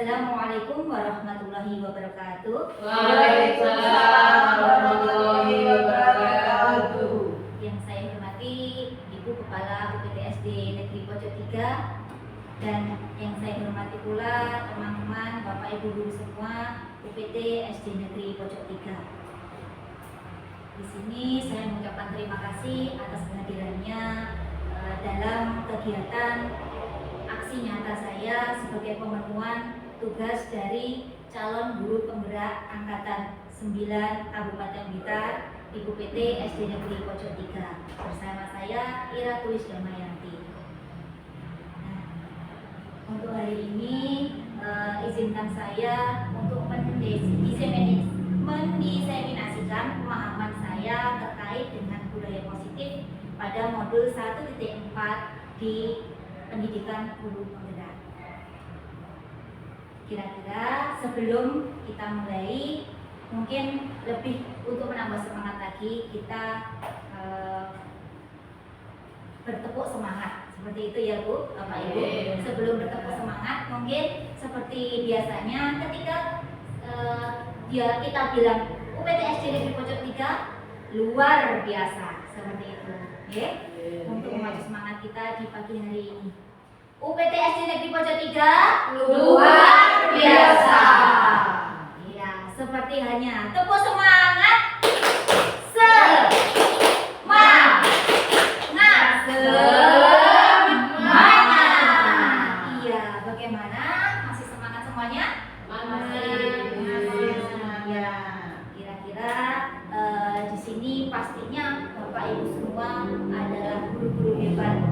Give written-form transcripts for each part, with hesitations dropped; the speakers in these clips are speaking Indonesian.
Assalamualaikum warahmatullahi wabarakatuh. Waalaikumsalam warahmatullahi wabarakatuh. Yang saya hormati Ibu Kepala UPT SD Negeri Pojok 3 dan yang saya hormati pula teman-teman Bapak Ibu guru semua UPT SD Negeri Pojok 3. Di sini saya mengucapkan terima kasih atas kehadirannya dalam kegiatan aksi nyata saya sebagai pemenuhan tugas dari calon guru penggerak angkatan 9 Kabupaten Blitar di UPT SD Negeri Pojok 3 bersama saya Ira Tulis Damayanti. Nah, untuk hari ini izinkan saya untuk mendiseminasikan pemahaman saya terkait dengan budaya positif pada modul 1.4 di pendidikan guru penggerak. Kira-kira sebelum kita mulai, mungkin lebih untuk menambah semangat lagi, kita bertepuk semangat seperti itu ya Bu, Bapak Ibu. Sebelum bertepuk semangat, mungkin seperti biasanya ketika kita bilang UPT SD Negeri Pojok 3 luar biasa seperti itu, ya. Untuk memacu semangat kita di pagi hari ini. UPT SD Negeri Pojok 3 luar biasa. Ya, seperti hanya tepuk semangat. Iya, bagaimana? Masih semangat semuanya? Ya, kira-kira di sini pastinya Bapak Ibu semua adalah guru-guru hebat,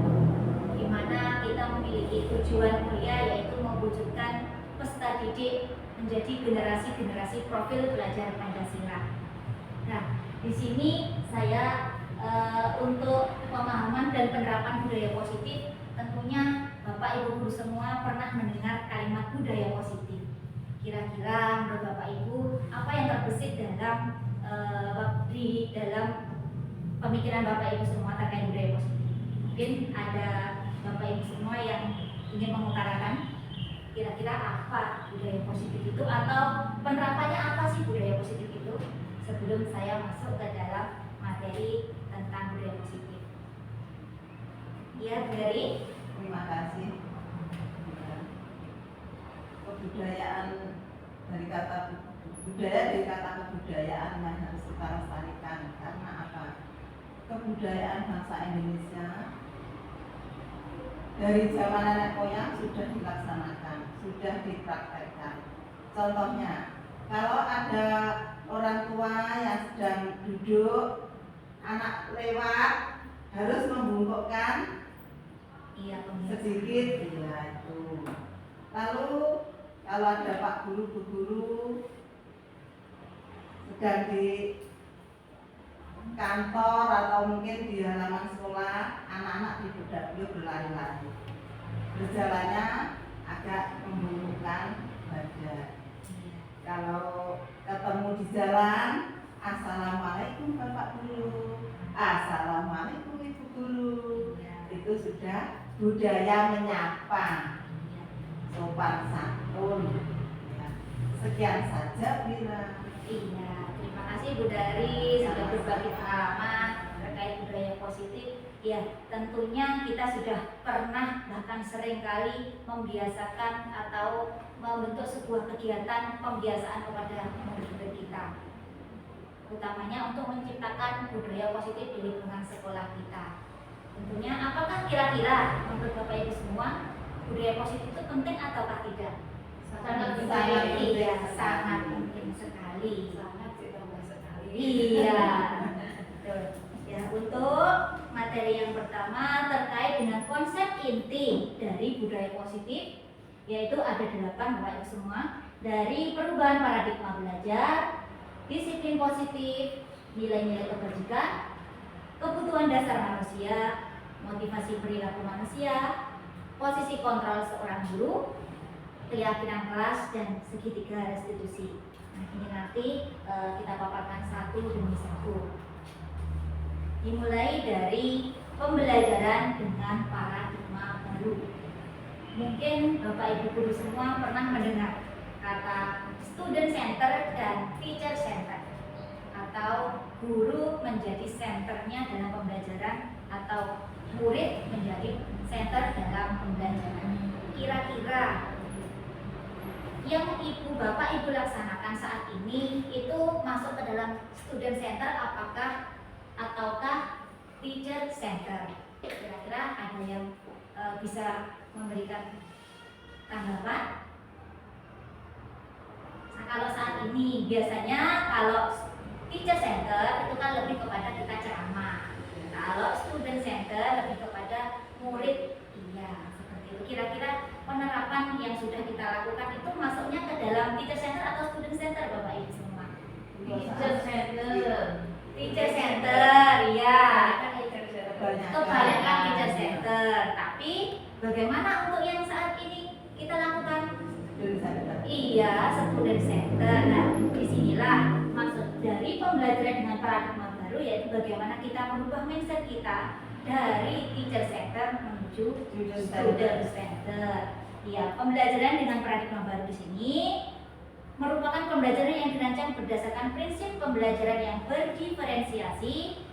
di mana kita memiliki tujuan mulia yaitu mewujudkan peserta didik menjadi generasi-generasi profil belajar Pancasila. Nah, di sini saya untuk pemahaman dan penerapan budaya positif, tentunya Bapak Ibu guru semua pernah mendengar kalimat budaya positif. Kira-kira menurut Bapak Ibu apa yang terbesit di dalam pemikiran Bapak Ibu semua terkait budaya positif? Mungkin ada Bapak Ibu semua yang ingin mengutarakan kira-kira apa budaya positif itu atau penerapannya apa sih budaya positif itu, sebelum saya masuk ke dalam materi tentang budaya positif. Ya, Bu Dari. Terima kasih. Kebudayaan dari kata kebudayaan yang harus kita lestarikan, karena apa? Kebudayaan bangsa Indonesia dari zaman nenek moyang sudah dilaksanakan, sudah dipraktekkan. Contohnya, kalau ada orang tua yang sedang duduk, anak lewat harus membungkukkan sedikit, ya itu. Lalu kalau ada Pak Guru, Bu Guru sedang di kantor atau mungkin di halaman sekolah, anak-anak di dapur berlari-lari, berjalannya agak membungkukkan badan. Kalau ketemu di jalan, Assalamualaikum Bapak Guru, Assalamualaikum Ibu Guru. Itu sudah budaya menyapa, sopan santun. Sekian saja Bila. Iya, terima kasih Bu Dari sudah berbagi pengalaman terkait budaya positif. Ya, tentunya kita sudah pernah bahkan seringkali membiasakan atau membentuk sebuah kegiatan pembiasaan kepada murid-murid kita, utamanya untuk menciptakan budaya positif di lingkungan sekolah kita. Tentunya, apakah kira-kira menurut Bapak Ibu semua budaya positif itu penting ataukah tidak? Sangat penting sekali. Iya, betul. Ya, untuk materi yang pertama terkait dengan konsep inti dari budaya positif, yaitu ada 8 Bapak Ibu semua, dari perubahan paradigma belajar, disiplin positif, nilai-nilai kebajikan, kebutuhan dasar manusia, motivasi perilaku manusia, posisi kontrol seorang guru, keyakinan kelas, dan segitiga restitusi. Nah, ini nanti kita paparkan satu demi satu. Dimulai dari pembelajaran dengan paradigma baru. Mungkin Bapak Ibu guru semua pernah mendengar kata student center dan teacher center, atau guru menjadi senternya dalam pembelajaran atau murid menjadi center dalam pembelajaran. Kira-kira yang Ibu Bapak Ibu laksanakan saat ini itu masuk ke dalam student center ataukah teacher center? Kira-kira ada yang bisa memberikan tanggapan? Nah, kalau saat ini biasanya kalau teacher center itu kan lebih kepada kita ceramah. Kalau student center lebih kepada murid. Iya, seperti itu. Kira-kira penerapan yang sudah kita lakukan itu masuknya ke dalam teacher center atau student center, Bapak Ibu semua? Teacher center. Teacher center, iya. Kebanyakan Kebanyakan. teacher center. Tapi bagaimana untuk yang saat ini kita lakukan? Student center. Iya, student center. Nah, disinilah maksud dari pembelajaran dengan paradigma baru, yaitu bagaimana kita merubah mindset kita dari teacher center menuju student center. Iya, pembelajaran dengan paradigma baru di sini merupakan pembelajaran yang dirancang berdasarkan prinsip pembelajaran yang berdiferensiasi,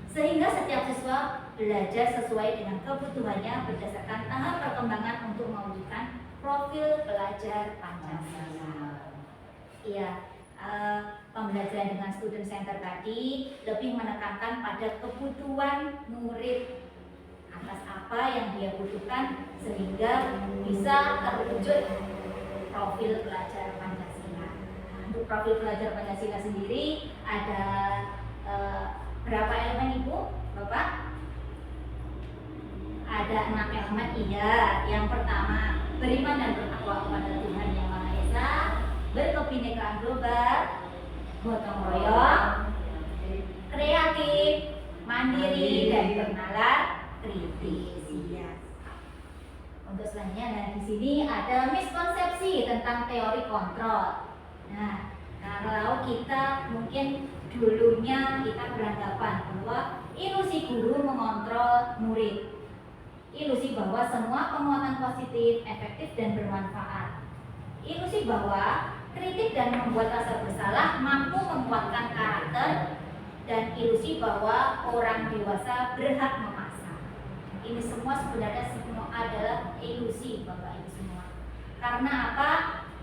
sehingga setiap siswa belajar sesuai dengan kebutuhannya berdasarkan tahap perkembangan untuk mewujudkan profil pelajar Pancasila. Iya, pembelajaran dengan student center tadi lebih menekankan pada kebutuhan murid atas apa yang dia butuhkan sehingga bisa terwujud profil pelajar Pancasila. Nah, untuk profil pelajar Pancasila sendiri ada berapa elemen Ibu, Bapak? Ada 6 elemen, iya. Yang pertama, beriman dan bertakwa kepada Tuhan Yang Maha Esa, berkebinekaan global, gotong royong, kreatif, mandiri, dan bernalar kritis. Iya. Untuk selanjutnya, nah di sini ada miskonsepsi tentang teori kontrol. Nah, kalau kita mungkin dulunya kita beranggapan bahwa ilusi guru mengontrol murid, ilusi bahwa semua penguatan positif, efektif, dan bermanfaat, ilusi bahwa kritik dan membuat rasa bersalah mampu menguatkan karakter, dan ilusi bahwa orang dewasa berhak memaksa. Ini semua sebenarnya adalah ilusi, Bapak Ibu semua. Karena apa?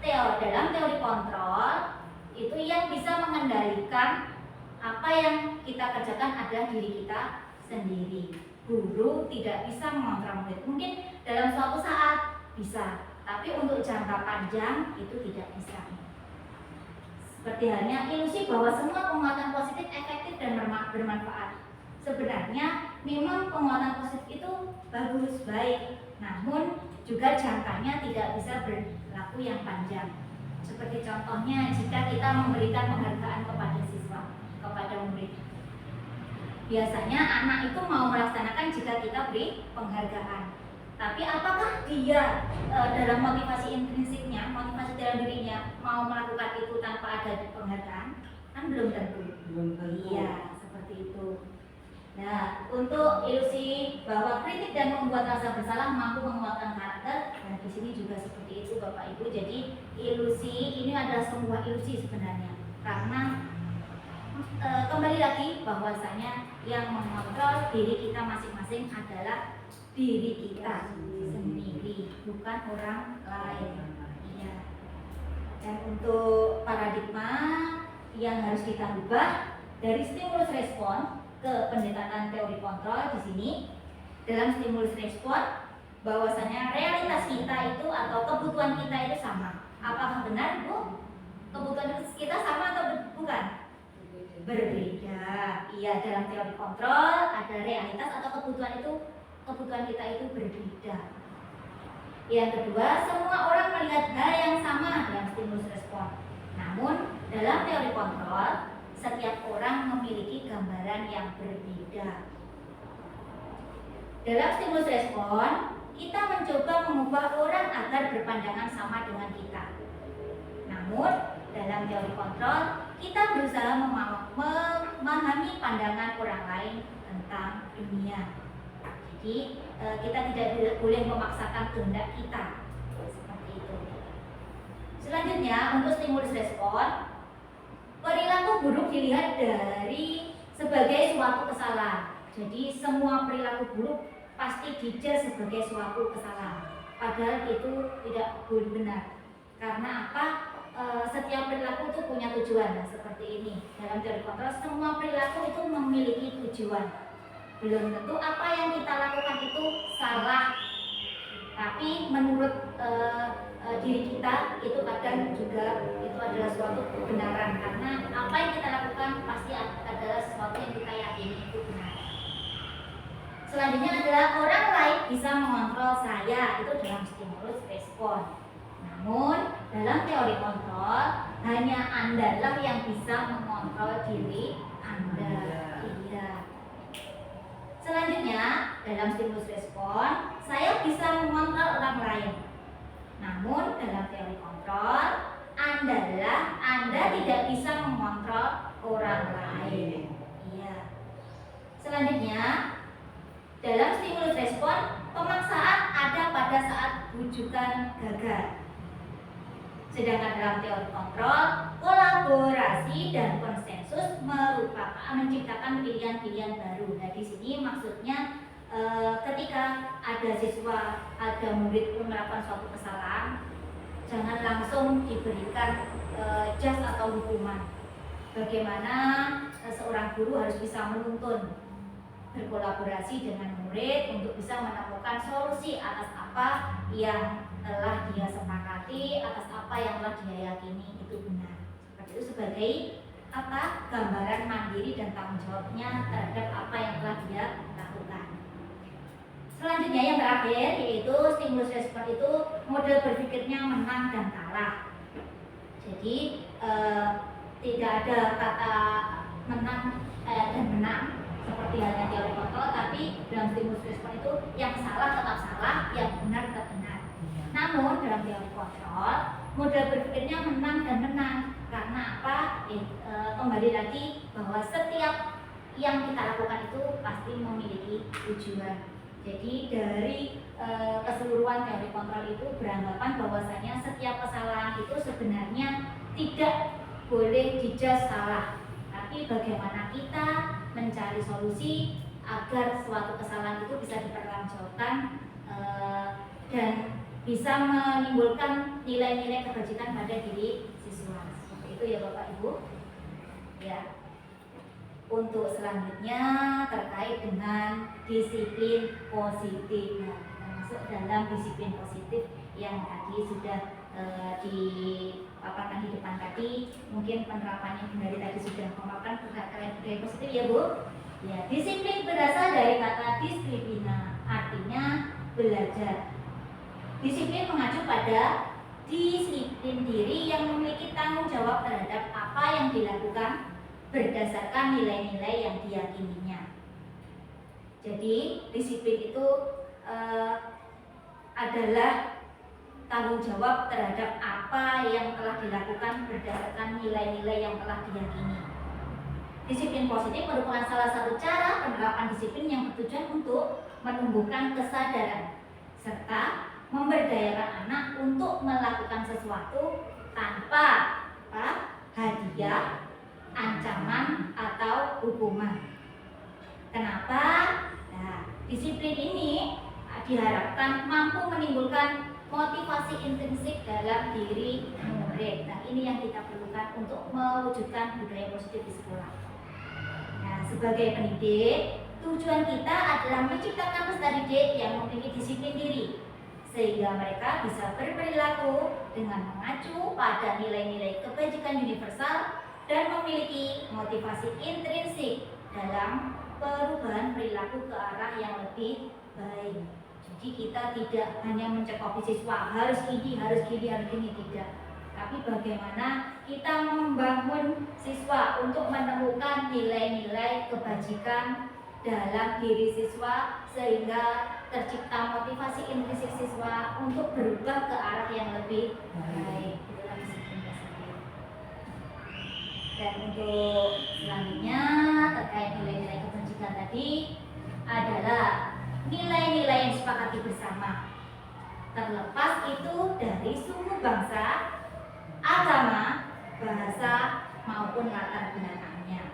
Dalam teori kontrol itu yang bisa mengendalikan apa yang kita kerjakan adalah diri kita sendiri. Guru tidak bisa mengontrol murid. Mungkin dalam suatu saat bisa, tapi untuk jangka panjang itu tidak bisa. Seperti halnya ilusi bahwa semua penguatan positif, efektif, dan bermanfaat. Sebenarnya memang penguatan positif itu bagus, baik, namun juga jangkanya tidak bisa berlaku yang panjang. Seperti contohnya jika kita memberikan penghargaan kepada siswa, kepada murid. Biasanya anak itu mau melaksanakan jika kita beri penghargaan. Tapi apakah dia dalam motivasi intrinsiknya, motivasi dalam dirinya mau melakukan itu tanpa ada penghargaan? Kan belum tentu. Iya, seperti itu. Nah, untuk ilusi bahwa kritik dan membuat rasa bersalah mampu menguatkan karakter, nah di sini juga seperti itu, Bapak Ibu. Jadi ilusi ini adalah sebuah ilusi sebenarnya, karena kembali lagi bahwasanya yang mengontrol diri kita masing-masing adalah diri kita sendiri, bukan orang lain. Iya. Dan untuk paradigma yang harus kita ubah dari stimulus respon ke pendekatan teori kontrol di sini. Dalam stimulus respon, bahwasanya realitas kita itu atau kebutuhan kita itu sama. Apakah benar, Bu? Kebutuhan kita sama atau bukan? Berbeda. Iya, dalam teori kontrol ada realitas atau kebutuhan kita itu berbeda. Yang kedua, semua orang melihat hal yang sama dalam stimulus respon. Namun dalam teori kontrol, setiap orang memiliki gambaran yang berbeda. Dalam stimulus respon, kita mencoba mengubah orang agar berpandangan sama dengan kita. Namun, dalam teori kontrol, kita berusaha memahami pandangan orang lain tentang dunia. Jadi kita tidak boleh memaksakan kehendak kita seperti itu. Selanjutnya untuk stimulus respon, perilaku buruk dilihat dari sebagai suatu kesalahan. Jadi semua perilaku buruk pasti dijudge sebagai suatu kesalahan. Padahal itu tidak benar. Karena apa? Setiap perilaku itu punya tujuan. Nah, seperti ini dalam teori kontrol, semua perilaku itu memiliki tujuan. Belum tentu apa yang kita lakukan itu salah, tapi menurut diri kita itu kadang juga itu adalah suatu kebenaran, karena apa yang kita lakukan pasti adalah sesuatu yang kita yakini itu benar. Selanjutnya adalah orang lain bisa mengontrol saya, itu dalam stimulus respon. Namun dalam teori kontrol hanya Andalah yang bisa mengontrol diri Anda. Iya. Selanjutnya dalam stimulus respon saya bisa mengontrol orang lain. Namun dalam teori kontrol Anda tidak bisa mengontrol orang lain. Iya. Selanjutnya dalam stimulus respon pemaksaan ada pada saat bujukan gagal. Sedangkan dalam teori kontrol, kolaborasi dan konsensus merupakan menciptakan pilihan-pilihan baru. Nah, di sini maksudnya ketika ada siswa, ada murid melakukan suatu kesalahan, jangan langsung diberikan jas atau hukuman. Bagaimana seorang guru harus bisa menuntun, berkolaborasi dengan murid untuk bisa menemukan solusi atas apa yang telah dia sepakati, atas apa yang telah dia yakini itu benar. Seperti itu sebagai apa? Gambaran mandiri dan tanggung jawabnya terhadap apa yang telah dia lakukan. Selanjutnya yang terakhir yaitu stimulus respon itu model berpikirnya menang dan kalah. Jadi tidak ada kata menang dan menang seperti halnya teori kontrol, tapi dalam stimulus respon itu yang salah tetap salah, yang benar tetap benar. Namun dalam teori kontrol model berpikirnya menang dan menang. Karena apa? Kembali lagi bahwa setiap yang kita lakukan itu pasti memiliki tujuan. Jadi dari keseluruhan teori kontrol itu beranggapan bahwasanya setiap kesalahan itu sebenarnya tidak boleh dijudge salah, tapi bagaimana kita mencari solusi agar suatu kesalahan itu bisa dipertanggungjawabkan dan bisa menimbulkan nilai-nilai kebajikan pada diri siswa. Seperti itu ya Bapak Ibu. Ya. Untuk selanjutnya terkait dengan disiplin positif. Nah, kita masuk dalam disiplin positif yang tadi sudah dipaparkan di depan tadi. Mungkin penerapannya dari tadi sudah memaparkan terkait budaya positif ya Bu. Ya, disiplin berasal dari kata disiplina, artinya belajar. Disiplin mengacu pada disiplin diri yang memiliki tanggung jawab terhadap apa yang dilakukan berdasarkan nilai-nilai yang diyakininya. Jadi disiplin itu adalah tanggung jawab terhadap apa yang telah dilakukan berdasarkan nilai-nilai yang telah diyakini. Disiplin positif merupakan salah satu cara penerapan disiplin yang bertujuan untuk menumbuhkan kesadaran serta memberdayakan anak untuk melakukan sesuatu tanpa hadiah, ancaman atau hukuman. Kenapa? Nah, disiplin ini diharapkan mampu menimbulkan motivasi intrinsik dalam diri murid. Nah, ini yang kita perlukan untuk mewujudkan budaya positif di sekolah. Nah, sebagai pendidik, tujuan kita adalah menciptakan peserta didik yang memiliki disiplin diri, sehingga mereka bisa berperilaku dengan mengacu pada nilai-nilai kebajikan universal dan memiliki motivasi intrinsik dalam perubahan perilaku ke arah yang lebih baik. Jadi kita tidak hanya mencekoki siswa harus ini, harus gini, harus gini, tidak. Tapi bagaimana kita membangun siswa untuk menemukan nilai-nilai kebajikan dalam diri siswa sehingga tercipta motivasi intrinsik siswa untuk berubah ke arah yang lebih baik. Itulah disiplin positif. Dan untuk selanjutnya terkait nilai-nilai kebajikan tadi adalah nilai-nilai yang disepakati bersama, terlepas itu dari suku bangsa, agama, bahasa, maupun latar belakangnya.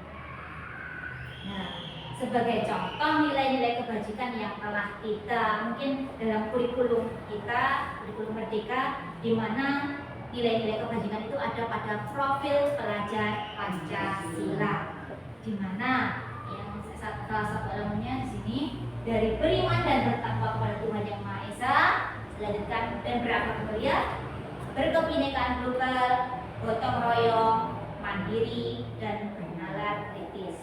Nah, sebagai contoh nilai-nilai kebajikan yang telah kita mungkin dalam kurikulum kita, kurikulum Merdeka, di mana nilai-nilai kebajikan itu ada pada profil pelajar Pancasila, di mana yang salah satu elemennya di sini dari beriman dan bertakwa kepada Tuhan Yang Maha Esa, dilanjutkan dan berakhlak mulia, berkebinekaan global, gotong royong, mandiri, dan bernalar kritis.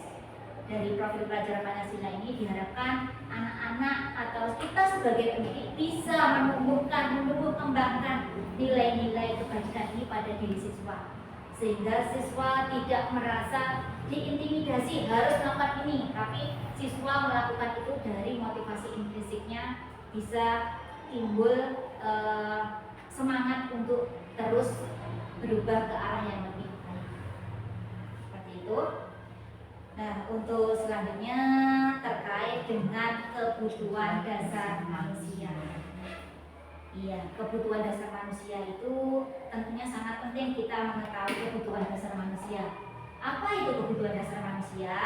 Dari profil pelajaran Pancasila ini diharapkan anak-anak atau kita sebagai pendidik bisa menumbuh kembangkan nilai-nilai kebajikan ini pada diri siswa, sehingga siswa tidak merasa diintimidasi harus melakukan ini, tapi siswa melakukan itu dari motivasi intrinsiknya, bisa timbul semangat untuk terus berubah ke arah yang lebih baik. Seperti itu. Nah, untuk selanjutnya terkait dengan kebutuhan dasar manusia. Iya, kebutuhan dasar manusia itu tentunya sangat penting kita mengetahui kebutuhan dasar manusia. Apa itu kebutuhan dasar manusia?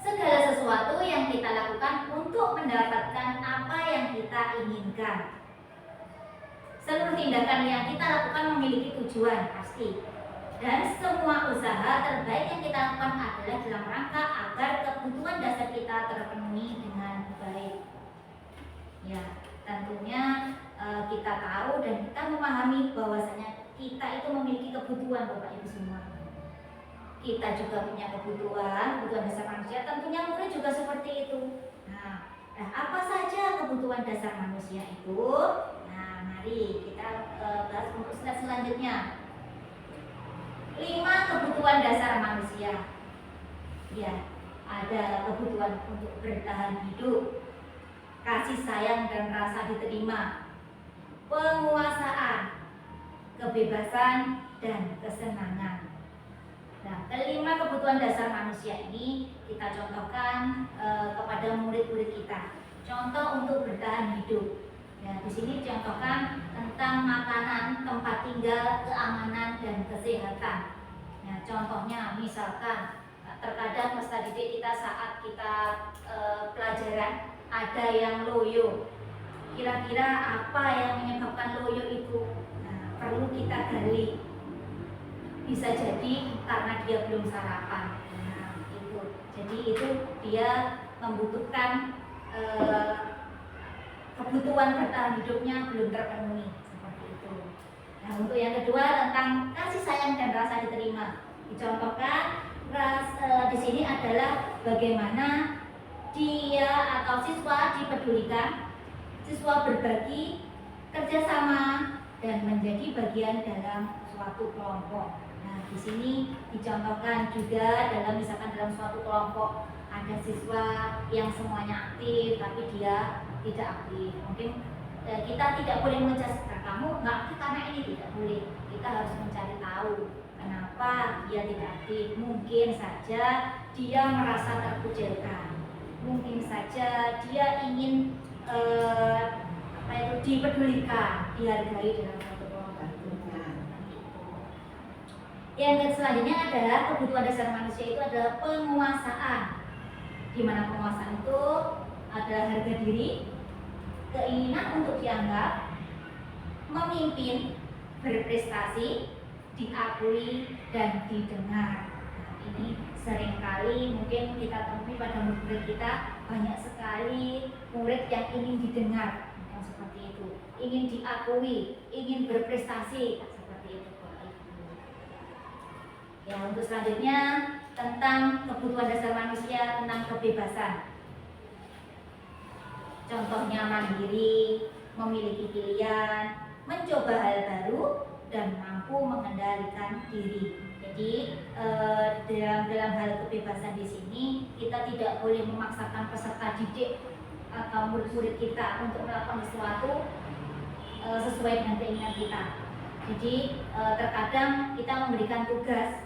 Segala sesuatu yang kita lakukan untuk mendapatkan apa yang kita inginkan. Seluruh tindakan yang kita lakukan memiliki tujuan pasti. Dan semua usaha terbaik yang kita lakukan adalah dalam rangka agar kebutuhan dasar kita terpenuhi dengan baik. Ya, tentunya kita tahu dan kita memahami bahwasanya kita itu memiliki kebutuhan, Bapak Ibu semua. Kita juga punya kebutuhan dasar manusia, tentunya murid juga seperti itu. Nah, apa saja kebutuhan dasar manusia itu? Nah, mari kita bahas untuk slide selanjutnya. 5 kebutuhan dasar manusia. Ya, ada kebutuhan untuk bertahan hidup, kasih sayang dan rasa diterima, penguasaan, kebebasan dan kesenangan. Nah, kelima kebutuhan dasar manusia ini kita contohkan kepada murid-murid kita. Contoh untuk bertahan hidup. Ya, di sini contohkan tentang makanan, tempat tinggal, keamanan dan kesehatan. Nah, contohnya misalkan terkadang peserta didik kita saat kita pelajaran ada yang loyo. Kira-kira apa yang menyebabkan loyo itu? Nah, perlu kita gali. Bisa jadi karena dia belum sarapan. Nah, itu. Jadi itu dia membutuhkan kebutuhan bertahan hidupnya belum terpenuhi, seperti itu. Nah, untuk yang kedua tentang kasih sayang dan rasa diterima, dicontohkan di sini adalah bagaimana dia atau siswa dipedulikan, siswa berbagi, kerjasama dan menjadi bagian dalam suatu kelompok. Nah, di sini dicontohkan juga misalkan dalam suatu kelompok ada siswa yang semuanya aktif tapi dia tidak aktif. Mungkin kita tidak boleh mengejas kamu nggak aktif karena ini, tidak boleh. Kita harus mencari tahu kenapa dia tidak aktif. Mungkin saja dia merasa terkucilkan, mungkin saja dia ingin dipedulikan, dihargai dalam satu kelompok. Yang selanjutnya adalah kebutuhan dasar manusia itu adalah penguasaan, di mana penguasaan itu adalah harga diri, keinginan untuk dianggap, memimpin, berprestasi, diakui dan didengar. Nah, ini seringkali mungkin kita temui pada murid kita, banyak sekali murid yang ingin didengar, yang seperti itu, ingin diakui, ingin berprestasi, seperti itu. Ya, untuk selanjutnya tentang kebutuhan dasar manusia tentang kebebasan. Contohnya mandiri, memiliki pilihan, mencoba hal baru, dan mampu mengendalikan diri. Jadi dalam hal kebebasan di sini kita tidak boleh memaksakan peserta didik atau murid-murid kita untuk melakukan sesuatu sesuai dengan keinginan kita. Jadi terkadang kita memberikan tugas,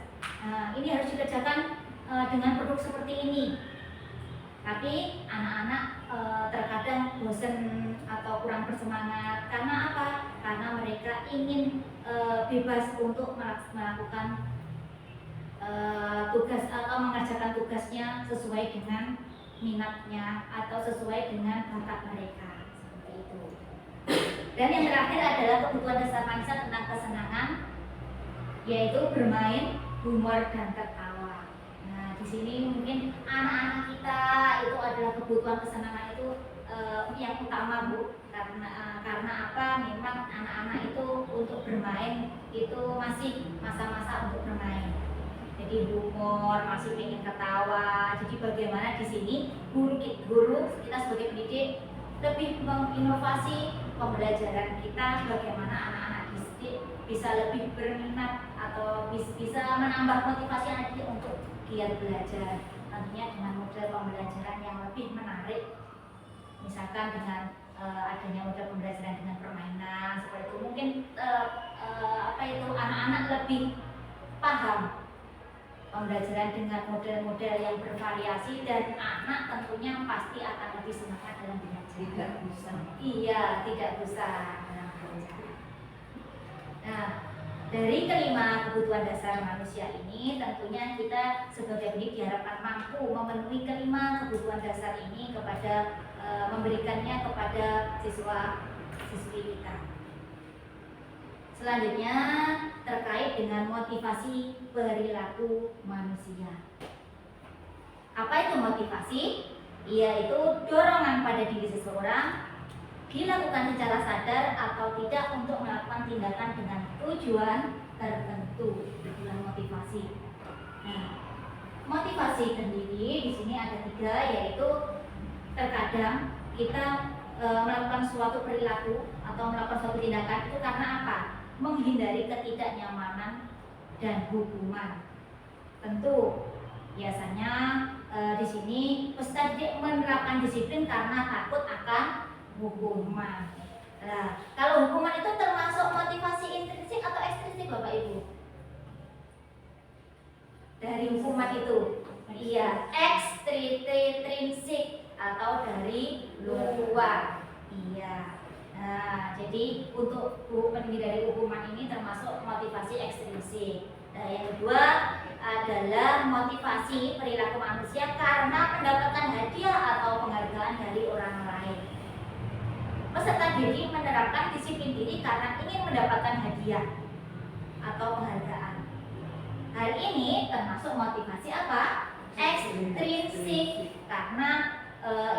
ini harus dikerjakan dengan produk seperti ini. Tapi anak-anak terkadang bosan atau kurang bersemangat karena apa? Karena mereka ingin bebas untuk melakukan tugas atau mengerjakan tugasnya sesuai dengan minatnya atau sesuai dengan bakat mereka, seperti itu. Dan yang terakhir adalah kebutuhan dasar manusia tentang kesenangan, yaitu bermain, humor, dan tertawa. Nah, di sini mungkin anak-anak kita itu adalah kebutuhan kesenangan itu yang utama, Bu. Karena apa? Memang anak-anak itu untuk bermain itu masih masa-masa untuk bermain. Jadi humor, masih ingin ketawa. Jadi bagaimana di sini guru kita sebagai pendidik lebih menginovasi pembelajaran kita, bagaimana anak-anak didik bisa lebih berminat atau bisa menambah motivasi anak didik untuk giat belajar, tentunya dengan model pembelajaran yang lebih menarik, misalkan dengan adanya model pembelajaran dengan permainan seperti itu, mungkin anak-anak lebih paham pembelajaran dengan model-model yang bervariasi, dan anak tentunya pasti akan lebih semangat dalam belajar. Tidak bisa. Iya, tidak bisa dalam belajar. Nah, dari kelima kebutuhan dasar manusia ini, tentunya kita sebagai pendidik diharapkan mampu memenuhi kelima kebutuhan dasar ini kepada memberikannya kepada siswa-siswi kita. Selanjutnya terkait dengan motivasi perilaku manusia. Apa itu motivasi? Yaitu dorongan pada diri seseorang dilakukan secara sadar atau tidak untuk melakukan tindakan dengan tujuan tertentu. Itulah motivasi. Nah, motivasi sendiri di sini ada 3, yaitu terkadang kita melakukan suatu perilaku atau melakukan suatu tindakan itu karena apa? Menghindari ketidaknyamanan dan hukuman. Tentu biasanya di sini peserta didik menerapkan disiplin karena takut akan hukuman. Nah, kalau hukuman itu termasuk motivasi intrinsik atau ekstrinsik, Bapak Ibu? Dari hukuman itu, iya, ekstrinsik atau dari luar. Iya. Nah, jadi untuk dari hukuman ini termasuk motivasi ekstrinsik. Nah, yang kedua adalah motivasi perilaku manusia karena mendapatkan hadiah atau penghargaan dari orang lain. Peserta didik menerapkan disiplin diri karena ingin mendapatkan hadiah atau penghargaan. Hal ini termasuk motivasi apa? Ekstrinsik, karena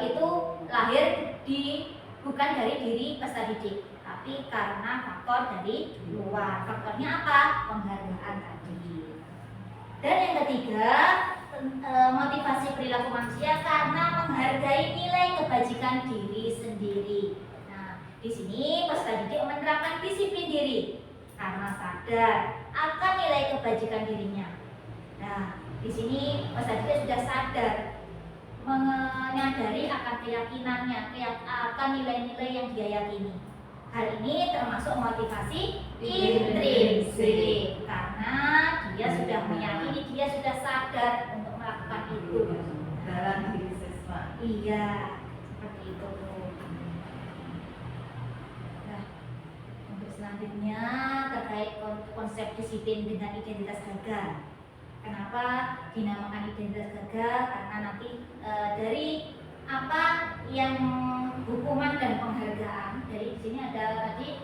itu lahir bukan dari diri peserta didik, tapi karena faktor dari luar. Faktornya apa? Penghargaan tadi. Dan yang ketiga, motivasi perilaku manusia karena menghargai nilai kebajikan diri sendiri. Nah, di sini peserta didik menerapkan disiplin diri karena sadar akan nilai kebajikan dirinya. Nah, di sini peserta didik sudah sadar, menyadari akan keyakinannya, akan nilai-nilai yang dia yakini. Hal ini termasuk motivasi intrinsik karena dia sudah meyakini, dia sudah sadar untuk melakukan itu Dalam diri siswa. Iya, seperti itu. Nah, untuk selanjutnya terkait konsep disiplin dengan identitas gagal. Kenapa dinamakan identitas gagal? Karena nanti dari apa yang hukuman dan penghargaan. Dari sini ada tadi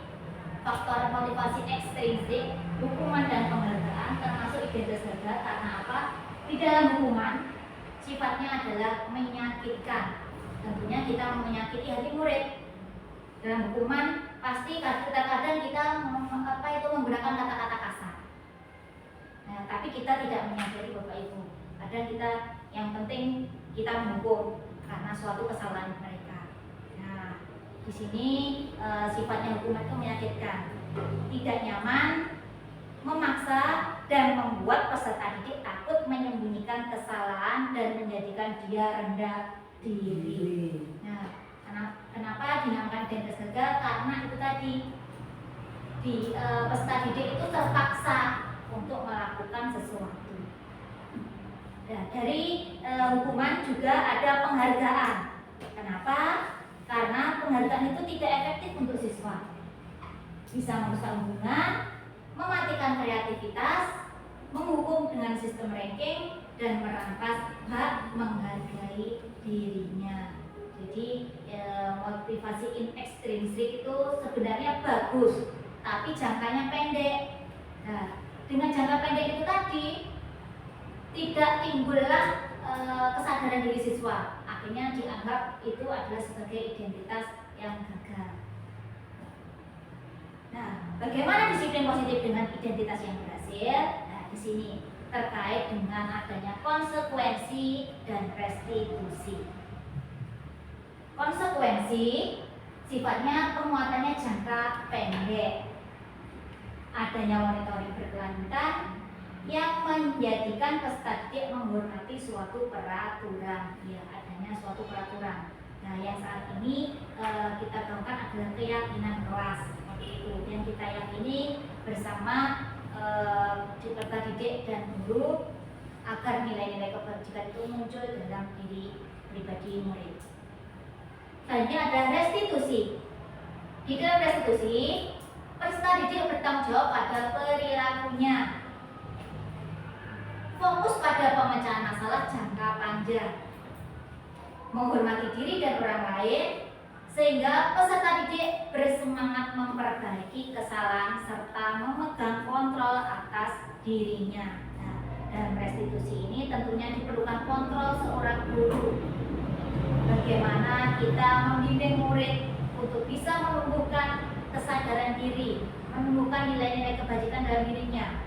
faktor motivasi ekstrinsik, hukuman dan penghargaan termasuk identitas gagal karena apa? Di dalam hukuman sifatnya adalah menyakitkan. Tentunya kita menyakiti hati murid. Dalam hukuman pasti kadang kita menggunakan kata-kata kasar. Nah, tapi kita tidak menyadari Bapak Ibu. Kadang kita yang penting kita menghukum karena suatu kesalahan mereka. Nah, di sini sifatnya hukuman itu menyakitkan, tidak nyaman, memaksa, dan membuat peserta didik takut menyembunyikan kesalahan dan menjadikan dia rendah diri. Nah, kenapa dinamakan identitas gagal? Karena itu tadi peserta didik itu terpaksa untuk melakukan sesuatu. Nah, dari hukuman juga ada penghargaan. Kenapa? Karena penghargaan itu tidak efektif untuk siswa. Bisa merusak hubungan, mematikan kreativitas, menghukum dengan sistem ranking, dan merampas hak menghargai dirinya. Jadi motivasi intrinsik itu sebenarnya bagus, tapi jangkanya pendek. Nah, dengan jangka pendek itu tadi tidak timbullah kesadaran diri siswa. Akhirnya dianggap itu adalah sebagai identitas yang gagal. Nah, bagaimana disiplin positif dengan identitas yang berhasil? Nah, di sini terkait dengan adanya konsekuensi dan restitusi. Konsekuensi sifatnya penguatannya jangka pendek. Adanya monitoring berkelanjutan yang menjadikan peserta didik menghormati suatu peraturan. Ya, adanya suatu peraturan. Nah, yang saat ini kita gaungkan adalah keyakinan kelas. Itu yang kita yakini bersama peserta didik dan guru agar nilai-nilai kebajikan itu muncul dalam diri pribadi murid. Selanjutnya ada restitusi. Di dalam restitusi, peserta didik bertanggung jawab pada perilakunya. Fokus pada pemecahan masalah jangka panjang, menghormati diri dan orang lain, sehingga peserta didik bersemangat memperbaiki kesalahan serta memegang kontrol atas dirinya. Nah, dalam restitusi ini tentunya diperlukan kontrol seorang guru. Bagaimana kita membimbing murid untuk bisa menumbuhkan kesadaran diri, menumbuhkan nilai-nilai kebajikan dalam dirinya,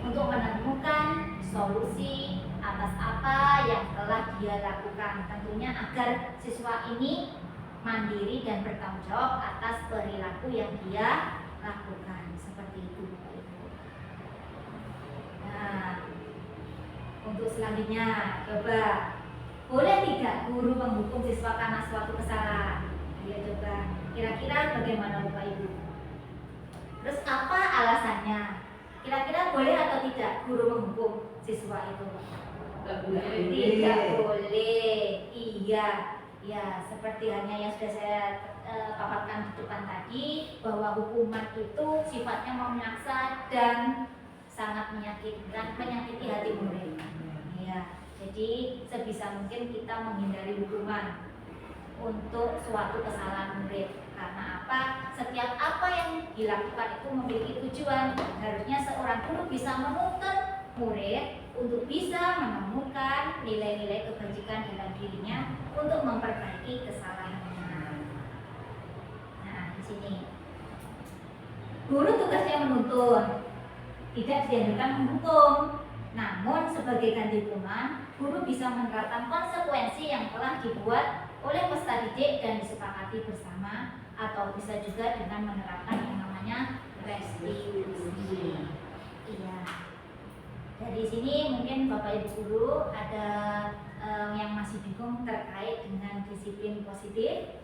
untuk menemukan solusi atas apa yang telah dia lakukan. Tentunya agar siswa ini mandiri dan bertanggung jawab atas perilaku yang dia lakukan. Seperti itu. Nah, untuk selanjutnya, coba boleh tidak guru menghukum siswa karena suatu kesalahan? Ayo coba, kira-kira bagaimana Bapak Ibu? Terus apa alasannya? Kira-kira boleh atau tidak guru menghukum siswa itu? Tidak boleh. Iya. Ya, seperti hanya yang sudah saya paparkan di depan tadi, bahwa hukuman itu sifatnya memaksa dan sangat menyakitkan, menyakiti hati murid. Ya, jadi sebisa mungkin kita menghindari hukuman untuk suatu kesalahan murid. Karena apa? Setiap apa yang dilakukan itu memiliki tujuan. Harusnya seorang guru bisa menuntun murid untuk bisa menemukan nilai-nilai kebajikan dalam dirinya untuk memperbaiki kesalahannya. Nah, di sini guru tugasnya menuntun, tidak dianjurkan menghukum. Namun sebagai ganti hukuman, guru bisa menerapkan konsekuensi yang telah dibuat oleh peserta didik dan disepakati bersama, atau bisa juga dengan menerapkan yang namanya restitusi. Iya. Dari sini mungkin Bapak Ibu guru ada yang masih bingung terkait dengan disiplin positif.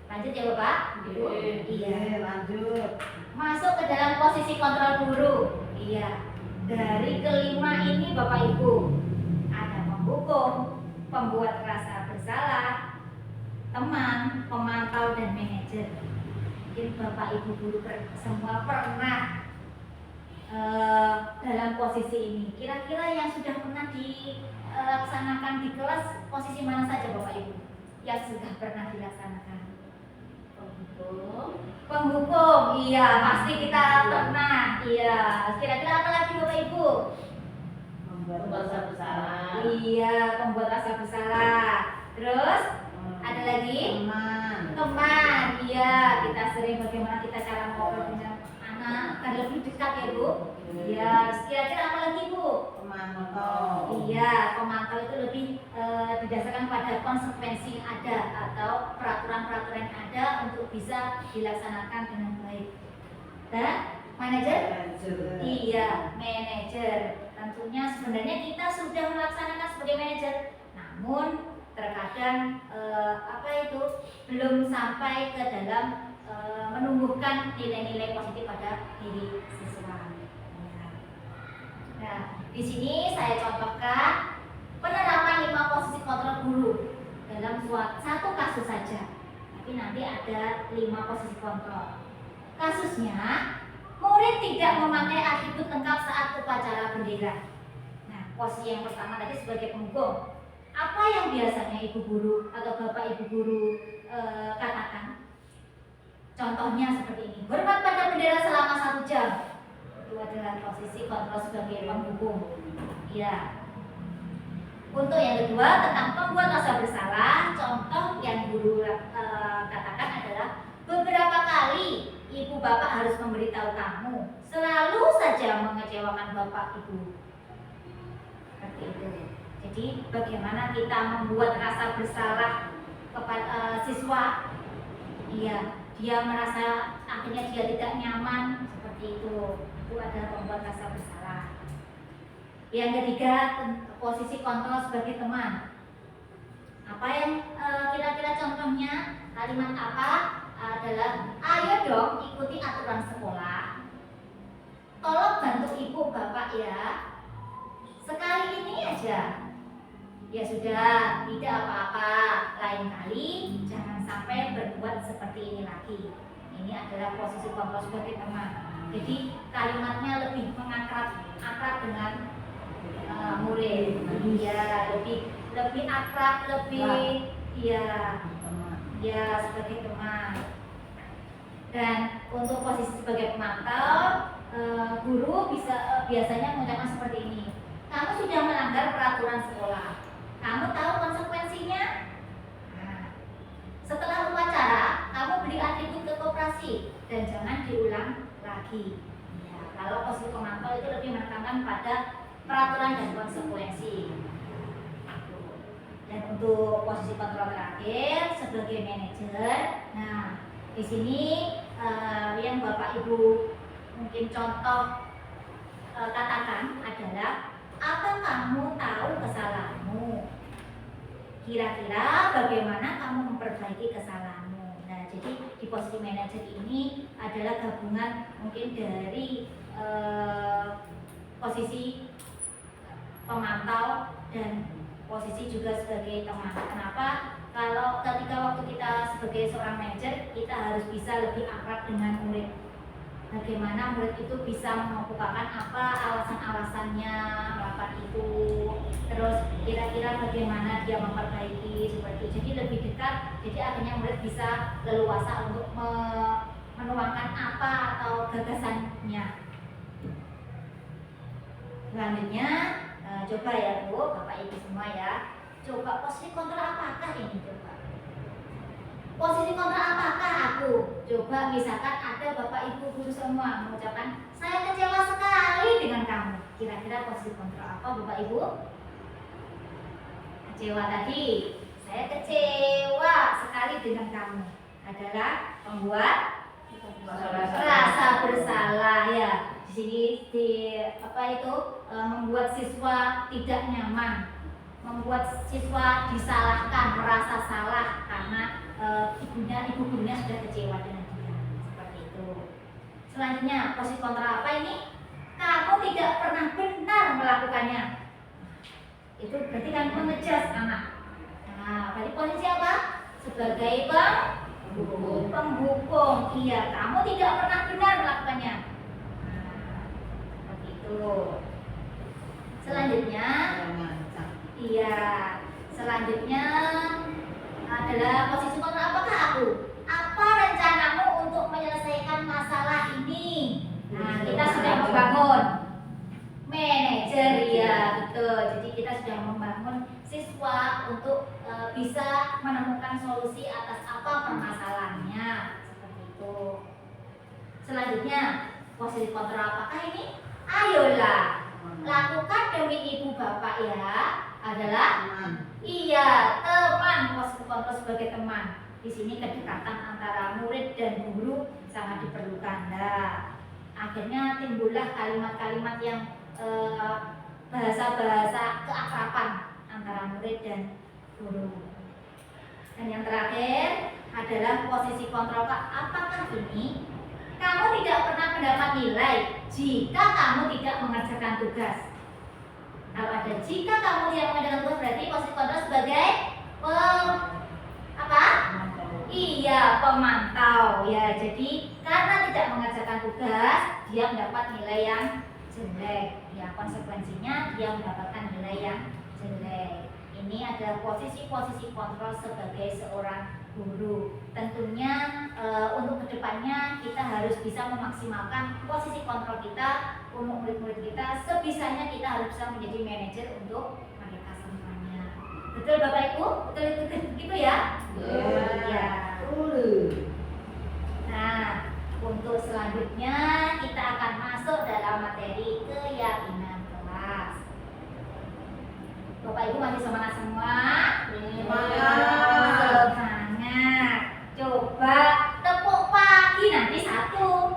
Lanjut ya Bapak? Iya, lanjut. Masuk ke dalam posisi kontrol guru. Iya. Dari kelima ini Bapak Ibu, ada penghukum, pembuat rasa bersalah, teman, pemantau, dan manajer. Mungkin Bapak Ibu guru semua pernah dalam posisi ini. Kira-kira yang sudah pernah dilaksanakan di kelas, posisi mana saja Bapak Ibu yang sudah pernah dilaksanakan? Penghukum, iya pasti kita pernah. Iya, kira-kira apa lagi Bapak Ibu? Membuat rasa bersalah. Iya, pembuat rasa bersalah. Terus ada lagi? Teman, iya kita sering bagaimana kita cara ngobrol dengan anak agar lebih dekat ya Bu. Iya, kira-kira apa lagi Bu? Pemantau. Iya, pemantau itu lebih didasarkan pada konsekuensi yang ada atau peraturan-peraturan yang ada untuk bisa dilaksanakan dengan baik. Dan manajer? Iya, manajer. Tentunya sebenarnya kita sudah melaksanakan sebagai manajer, namun terkadang belum sampai ke dalam menumbuhkan nilai-nilai positif pada diri siswa. Ya. Nah, di sini saya contohkan penerapan 5 posisi kontrol guru dalam satu kasus saja. Tapi nanti ada 5 posisi kontrol. Kasusnya, murid tidak memakai atribut lengkap saat upacara bendera. Nah, posisi yang pertama tadi sebagai penghubung. Apa yang biasanya ibu guru atau bapak ibu guru katakan? Contohnya seperti ini. Hormat pada bendera selama 1 jam. Itu adalah posisi kontrol sebagai penghubung. Ya. Untuk yang kedua tentang pembuat rasa bersalah, contoh yang guru katakan adalah beberapa kali ibu bapak harus memberitahu kamu selalu saja mengecewakan bapak ibu. Seperti itu. Jadi bagaimana kita membuat rasa bersalah kepada siswa? Iya, dia merasa akhirnya dia tidak nyaman seperti itu. Itu adalah membuat rasa bersalah. Yang ketiga, posisi kontrol sebagai teman. Apa yang kira-kira contohnya? Kalimat apa? Adalah ayo dong ikuti aturan sekolah. Tolong bantu ibu bapak ya. Sekali ini aja. Ya sudah, tidak apa-apa. Lain kali jangan sampai berbuat seperti ini lagi. Ini adalah posisi kontrol sebagai teman. Jadi kalimatnya lebih akrab dengan murid. Ya, lebih akrab, lebih ya sebagai teman. Dan untuk posisi sebagai pemantau, guru biasanya mengucapkan seperti ini. Kamu sudah melanggar peraturan sekolah. Kamu tahu konsekuensinya? Nah, setelah upacara, kamu beli atribut ke koperasi dan jangan diulang lagi. Ya, kalau posisi pemantau itu lebih menekankan pada peraturan dan konsekuensi. Dan untuk posisi kontrol terakhir sebagai manajer, nah di sini yang Bapak Ibu mungkin contoh katakan adalah apa kamu tahu kesalahanmu? Kira-kira bagaimana kamu memperbaiki kesalahanmu? Nah, jadi di posisi manajer ini adalah gabungan mungkin dari posisi pemantau dan posisi juga sebagai teman. Kenapa? Kalau ketika waktu kita sebagai seorang manajer, kita harus bisa lebih akrab dengan murid. Bagaimana murid itu bisa mengemukakan apa alasan-alasannya melakukan itu, terus kira-kira bagaimana dia memperbaiki seperti itu. Jadi lebih dekat, jadi akhirnya murid bisa leluasa untuk menuangkan apa atau gagasannya. Selanjutnya coba ya Bu, Bapak Ibu semua ya, coba posisi kontrol apakah ini coba? Posisi kontrol apakah aku? Coba misalkan ada Bapak Ibu guru semua mengucapkan saya kecewa sekali dengan kamu. Kira-kira posisi kontrol apa Bapak Ibu? Kecewa tadi. Saya kecewa sekali dengan kamu adalah membuat rasa bersalah ya. Di sini membuat siswa tidak nyaman, membuat siswa disalahkan, merasa salah karena ibu gurunya sudah kecewa dengan dia. Seperti itu. Selanjutnya, posisi kontra apa ini? Kamu tidak pernah benar melakukannya. Itu berarti kan mengejas anak. Nah, berarti posisi apa? Sebagai penghukum. Iya, kamu tidak pernah benar melakukannya. Nah, seperti itu. Selanjutnya, selanjutnya adalah posisi kontra apakah aku? Apa rencanamu untuk menyelesaikan masalah ini? Nah, kita sudah membangun manajer ya, betul. Jadi kita sudah membangun siswa untuk bisa menemukan solusi atas apa permasalahannya, seperti itu. Selanjutnya, posisi kontra apakah ini? Ayolah, lakukan demi ibu bapak ya, adalah teman, posisi kontrol sebagai teman. Di sini kedekatan antara murid dan guru sangat diperlukan. Nah, akhirnya timbullah kalimat-kalimat yang bahasa-bahasa keakraban antara murid dan guru. Dan yang terakhir adalah posisi kontrol. Apakah ini kamu tidak pernah mendapat nilai jika kamu tidak mengerjakan tugas? Kalau ada jika kamu tidak mengerjakan tugas berarti posisi kontrol sebagai apa? Iya, pemantau ya. Jadi karena tidak mengerjakan tugas, dia mendapat nilai yang jelek. Ya, konsekuensinya dia mendapatkan nilai yang jelek. Ini adalah posisi-posisi kontrol sebagai seorang guru. Tentunya untuk kedepannya kita harus bisa memaksimalkan posisi kontrol kita untuk murid-murid kita. Sebisanya kita harus bisa menjadi manajer untuk mereka semuanya. Betul Bapak Ibu? Betul gitu ya? Ya. Nah, untuk selanjutnya kita akan masuk dalam materi keyakinan kelas. Bapak Ibu masih semangat semua? Semangat. Coba tepuk pagi nanti 1,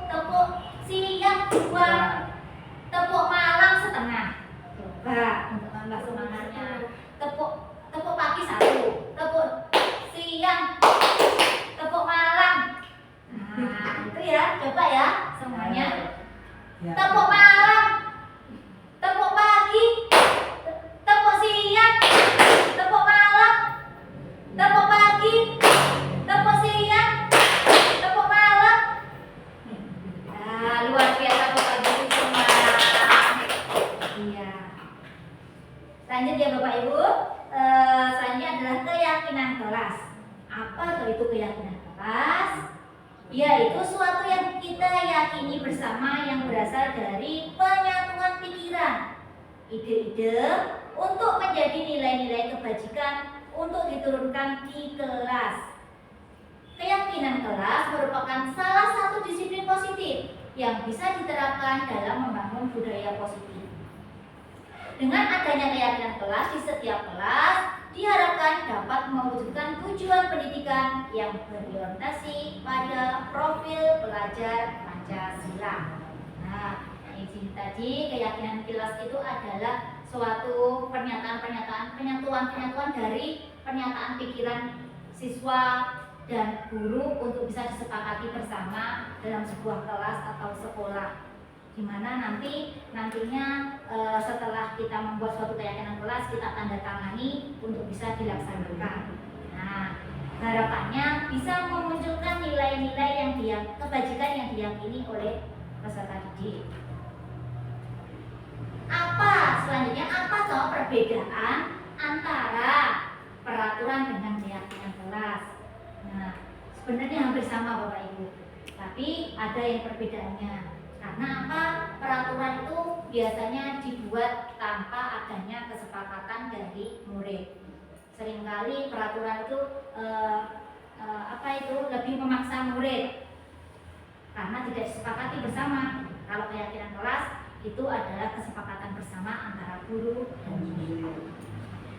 tepuk siang 2, tepuk malam setengah. Coba untuk tambah semangatnya. Tepuk pagi 1, tepuk siang, tepuk malam. Nah, itu ya. Coba ya semuanya. Tepuk malam, tepuk pagi, tepuk siang, tepuk malam, tepuk pagi, tepuk siang, tepuk malam. Nah, luar biasa Bapak Ibu semua. Iya. Lanjut ya Bapak Ibu. Selanjutnya adalah keyakinan kelas. Apa itu keyakinan kelas? Yaitu suatu yang kita yakini bersama yang berasal dari penyatuan pikiran, ide-ide untuk menjadi nilai-nilai kebajikan untuk diturunkan di kelas. Keyakinan kelas merupakan salah satu disiplin positif yang bisa diterapkan dalam membangun budaya positif. Dengan adanya keyakinan kelas di setiap kelas, diharapkan dapat mewujudkan tujuan pendidikan yang berorientasi pada profil pelajar Pancasila. Nah, di sini tadi keyakinan kelas itu adalah suatu penyatuan dari pernyataan pikiran siswa dan guru untuk bisa disepakati bersama dalam sebuah kelas atau sekolah, di mana nantinya setelah kita membuat suatu keyakinan kelas kita tanda tangani untuk bisa dilaksanakan. Nah, harapannya bisa memunculkan nilai-nilai kebajikan yang diyakini oleh peserta didik. Selanjutnya apa perbedaan antara peraturan dengan keyakinan kelas? Nah, sebenarnya hampir sama Bapak Ibu, tapi ada yang perbedaannya. Karena apa? Peraturan itu biasanya dibuat tanpa adanya kesepakatan dari murid. Seringkali peraturan itu lebih memaksa murid karena tidak disepakati bersama. Kalau keyakinan kelas itu adalah kesepakatan bersama antara guru dan murid.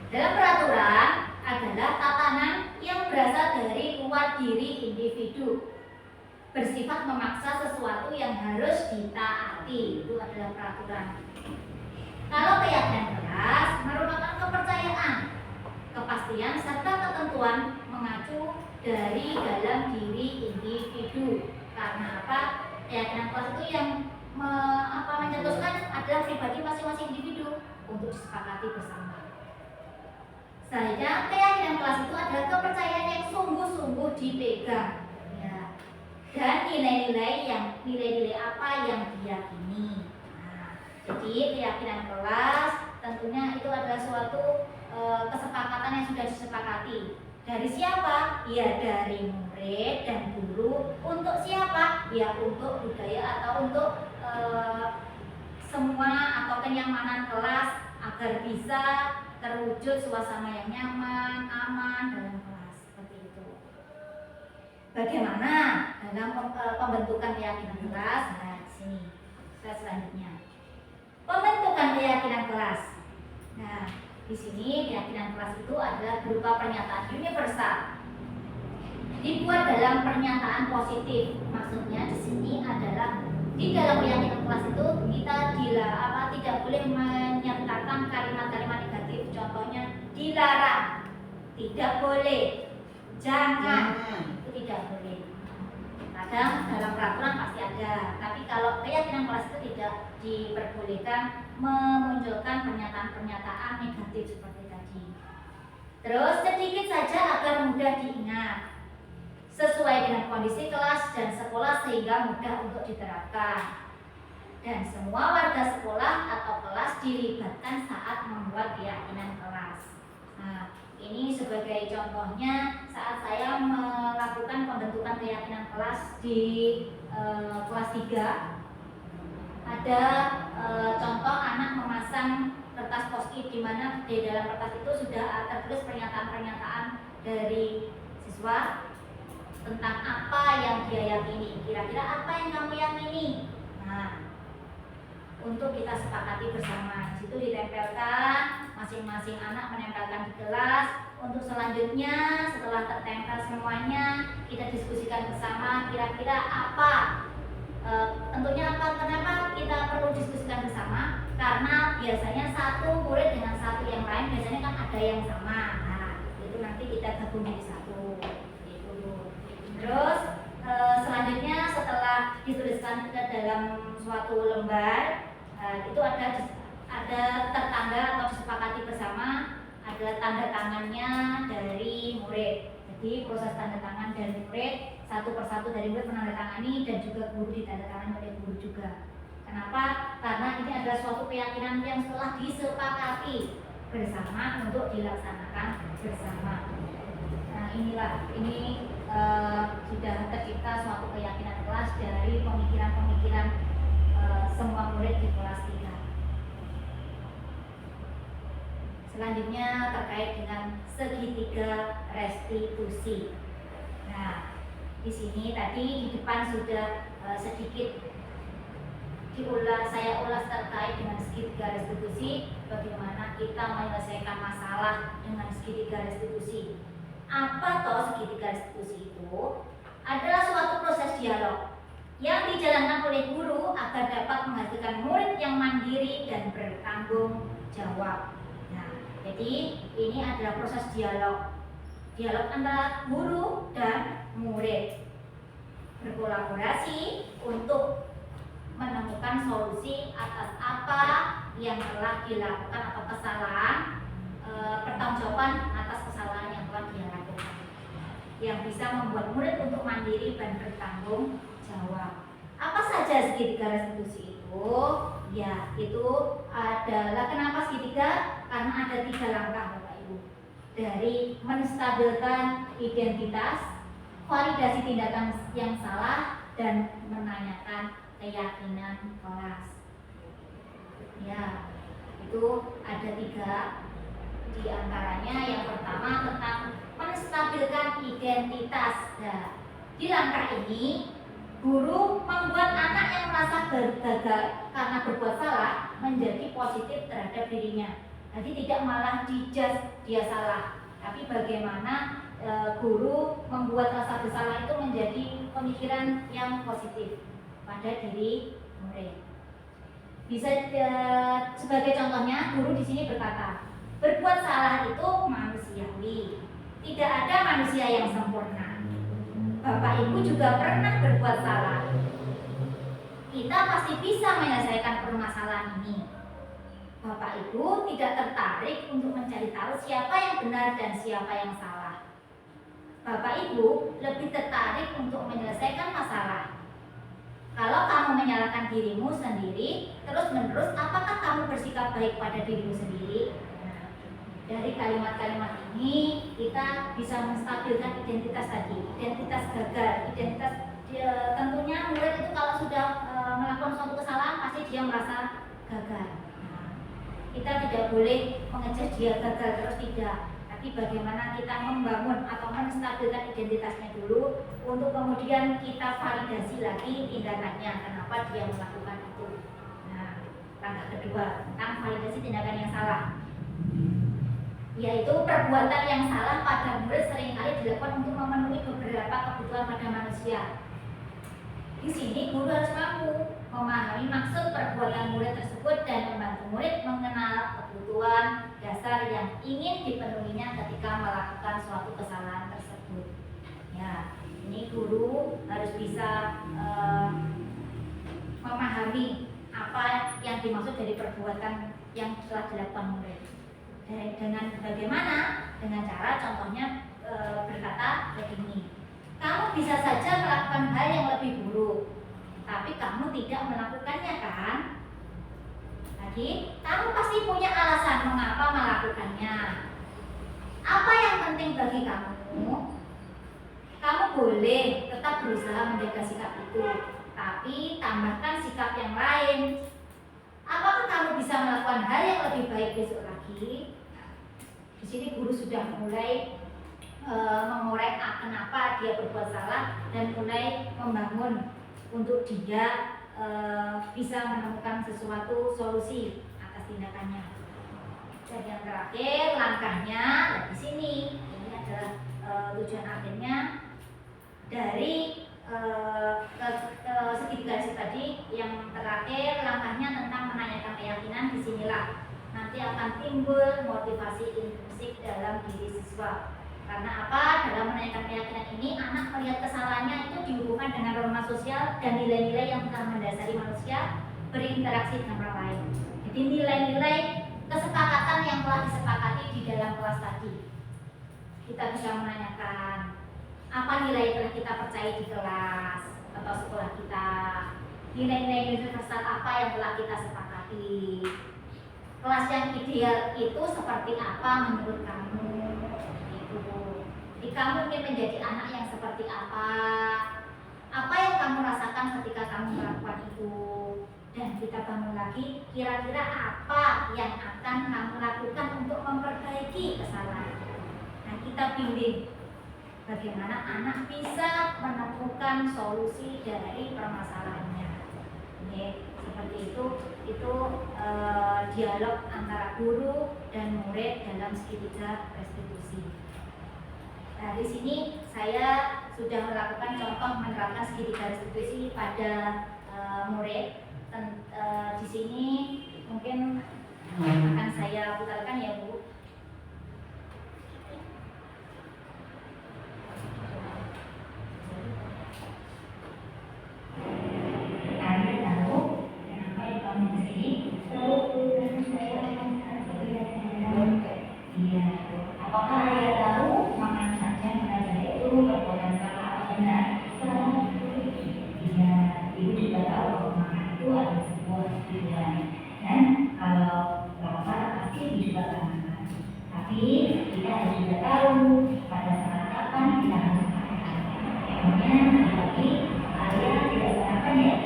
Dalam peraturan adalah tatanan yang berasal dari luar diri individu, bersifat memaksa sesuatu yang harus ditaati. Itu adalah peraturan. Kalau keyakinan kelas merupakan kepercayaan, kepastian serta ketentuan mengacu dari dalam diri individu. Karena apa? Keyakinan kelas itu yang mencetuskan adalah pribadi masing-masing individu untuk disepakati bersama. Selanjutnya, keyakinan kelas itu adalah kepercayaan yang sungguh-sungguh dipegang, ya. Dan nilai-nilai apa yang diyakini. Nah, jadi keyakinan kelas tentunya itu adalah suatu kesepakatan yang sudah disepakati. Dari siapa? Ya dari murid dan guru. Untuk siapa? Ya untuk budaya atau untuk semua atau kenyamanan kelas agar bisa terwujud suasana yang nyaman, aman dalam kelas, seperti itu. Bagaimana dalam pembentukan keyakinan kelas? Nah, di sini selanjutnya pembentukan keyakinan kelas. Nah, di sini keyakinan kelas itu adalah berupa pernyataan universal, dibuat dalam pernyataan positif. Maksudnya di sini adalah di dalam keyakinan kelas itu kita tidak boleh menyertakan kalimat-kalimat negatif. Contohnya dilarang, tidak boleh, jangan, itu tidak boleh. Kadang dalam peraturan pasti ada, tapi kalau keyakinan keyakinan kelas itu tidak diperbolehkan memunculkan pernyataan-pernyataan negatif seperti tadi. Terus sedikit saja agar mudah diingat, sesuai dengan kondisi kelas dan sekolah sehingga mudah untuk diterapkan. Dan semua warga sekolah atau kelas dilibatkan saat membuat keyakinan kelas. Nah, ini sebagai contohnya saat saya melakukan pembentukan keyakinan kelas di kelas 3, ada contoh anak memasang kertas post-it di mana di dalam kertas itu sudah tertulis pernyataan-pernyataan dari siswa tentang apa yang dia yakini. Kira-kira apa yang kamu yakini? Nah, untuk kita sepakati bersama. Di situ ditempelkan, masing-masing anak menempelkan di kelas. Untuk selanjutnya setelah tertempel semuanya, kita diskusikan bersama kira-kira apa. Tentunya apa? Kenapa kita perlu diskusikan bersama? Karena biasanya satu murid dengan satu yang lain biasanya kan ada yang sama. Nah, itu nanti kita gabung jadi satu. Gitu. Terus selanjutnya setelah dituliskan ke dalam suatu lembar, itu ada tertanda atau disepakati bersama, ada tanda tangannya dari murid. Jadi proses tanda tangan dari murid, satu persatu dari murid menandatangani dan juga guru ditandatangani oleh guru juga. Kenapa? Karena ini adalah suatu keyakinan yang telah disepakati bersama untuk dilaksanakan bersama. Nah, ini sudah tercipta suatu keyakinan kelas dari pemikiran-pemikiran semua murid di kelas 3. Selanjutnya terkait dengan segitiga restitusi. Nah, di sini tadi di depan sudah sedikit saya ulas terkait dengan segitiga restitusi, bagaimana kita menyelesaikan masalah dengan segitiga restitusi. Apa toh segitiga restitusi itu? Adalah suatu proses dialog yang dijalankan oleh guru agar dapat menghasilkan murid yang mandiri dan bertanggung jawab. Nah, jadi ini adalah proses dialog antara guru dan murid berkolaborasi untuk menemukan solusi atas apa yang telah dilakukan atau kesalahan, pertanggungjawaban atas kesalahan yang telah dia lakukan, yang bisa membuat murid untuk mandiri dan bertanggung jawab. Apa saja segitiga restitusi itu? Ya, itu adalah kenapa segitiga? Karena ada 3 langkah Bapak Ibu. Dari menstabilkan identitas, validasi tindakan yang salah, dan menanyakan keyakinan kelas. Ya, itu ada 3 di antaranya. Yang pertama tentang menstabilkan identitas. Nah, di langkah ini guru membuat anak yang merasa gagal karena berbuat salah menjadi positif terhadap dirinya. Jadi tidak malah dijudge dia salah, tapi bagaimana guru membuat rasa bersalah itu menjadi pemikiran yang positif pada diri murid. Bisa sebagai contohnya, guru di sini berkata, berbuat salah itu manusiawi. Tidak ada manusia yang sempurna. Bapak Ibu juga pernah berbuat salah. Kita pasti bisa menyelesaikan permasalahan ini. Bapak Ibu tidak tertarik untuk mencari tahu siapa yang benar dan siapa yang salah. Bapak Ibu lebih tertarik untuk menyelesaikan masalah. Kalau kamu menyalahkan dirimu sendiri, terus-menerus, apakah kamu bersikap baik pada dirimu sendiri? Nah, dari kalimat-kalimat ini kita bisa menstabilkan identitas tadi, identitas gagal, identitas tentunya murid itu kalau sudah melakukan suatu kesalahan pasti dia merasa gagal. Nah, kita tidak boleh mengejar dia gagal terus, tidak. Tapi bagaimana kita membangun atau menstabilkan identitasnya dulu untuk kemudian kita validasi lagi tindakannya, kenapa dia melakukan itu. Nah, langkah kedua tentang validasi tindakan yang salah, yaitu perbuatan yang salah pada murid seringkali dilakukan untuk memenuhi beberapa kebutuhan pada manusia. Di sini guru harus mampu memahami maksud perbuatan murid tersebut dan membantu murid mengenal kebutuhan dasar yang ingin dipenuhinya ketika melakukan suatu kesalahan tersebut. Ya, ini guru harus bisa memahami memahami apa yang dimaksud dari perbuatan yang telah dilakukan murid. Dengan bagaimana? Dengan cara contohnya berkata begini, kamu bisa saja melakukan hal yang lebih buruk, tapi kamu tidak melakukannya kan? Lagi, kamu pasti punya alasan mengapa melakukannya. Apa yang penting bagi kamu? Kamu boleh tetap berusaha menjaga sikap itu, tapi tambahkan sikap yang lain. Apakah kamu bisa melakukan hal yang lebih baik besok lagi? Di sini guru sudah mulai mengorek kenapa dia berbuat salah dan mulai membangun untuk dia bisa menemukan sesuatu solusi atas tindakannya. Dan yang terakhir langkahnya di sini ini adalah tujuan akhirnya dari segitiga tadi. Yang terakhir langkahnya tentang menanyakan keyakinan. Disinilah nanti akan timbul motivasi intrinsik dalam diri siswa. Karena apa? Dalam menanyakan keyakinan ini anak melihat kesalahannya itu dihubungkan dengan norma sosial dan nilai-nilai yang telah mendasari manusia berinteraksi dengan orang lain. Jadi nilai-nilai kesepakatan yang telah disepakati di dalam kelas tadi. Kita bisa menanyakan apa nilai yang telah kita percaya di kelas atau sekolah kita, nilai-nilai universal apa yang telah kita sepakati, kelas yang ideal itu seperti apa menurut kamu. Jadi kamu ingin menjadi anak yang seperti apa? Apa yang kamu rasakan ketika kamu melakukan itu? Dan kita bangun lagi, kira-kira apa yang akan kamu lakukan untuk memperbaiki kesalahan? Nah, kita bimbing bagaimana anak bisa menemukan solusi dari permasalahannya. Oke, seperti itu dialog antara guru dan murid dalam segitiga restitusi. Nah, di sini saya sudah melakukan contoh menerapkan segitiga restitusi pada murid. Di sini mungkin akan saya putarkan ya Bu. Apakah Anda tahu makan saja belajar itu perbuatan salah atau benar? Iya, Ibu juga tahu bahwa makan itu adalah sebuah tujuan. Dan kalau lapar pasti Ibu juga akan makan. Tapi kita harus juga tahu pada saat kapan kita harus makan. Emangnya tadi Alia tidak sarapan ya?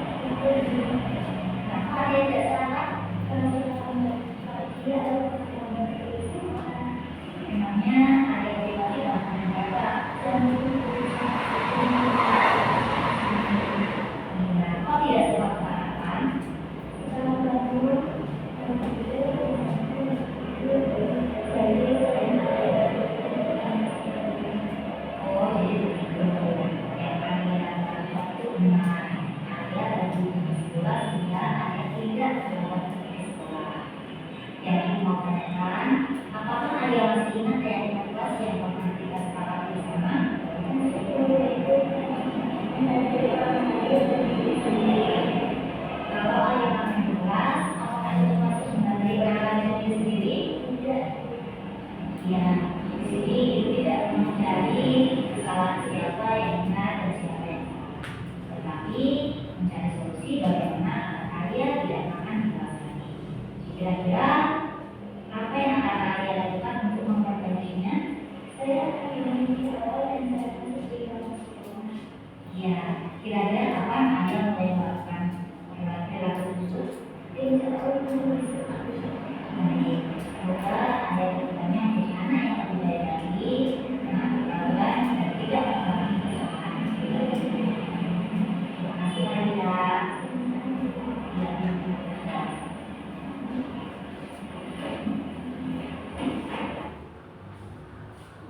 Kenapa Alia tidak sarapan? Memangnya ada yang pribadi bahkan berapa dan kok tidak sempat sarapan? Oh jadi begitu. Yang kami lakukan waktu benar. Ada lagi di sekolah sehingga ada tidak terlalu di sekolah. Yang mau tanyakan, apakah ada yang masih ingat yang kelas yang pernah kita sepakati bersama? Kalau ada yang makan di kelas, apakah itu masih sebagai kenalan diri sendiri? Tidak. Ya, di sini Ibu tidak mencari kesalahan siapa yang benar dan siapa yang salah, tetapi mencari solusi bagaimana kalian tidak makan di kelas lagi. Kira-kira apa yang akan kalian lakukan untuk memperbaikinya? Saya akan memiliki awal dan saya akan berjalan sekolah. Ya, kira-kira kapan Anda mulai melakukan perilaku tersebut? Insya Allah bisa. Baik, semoga Anda kedepannya menjadi anak yang lebih baik lagi, dengan kebanggaan dan tidak mengalami kesalahan. Terima kasih Anda.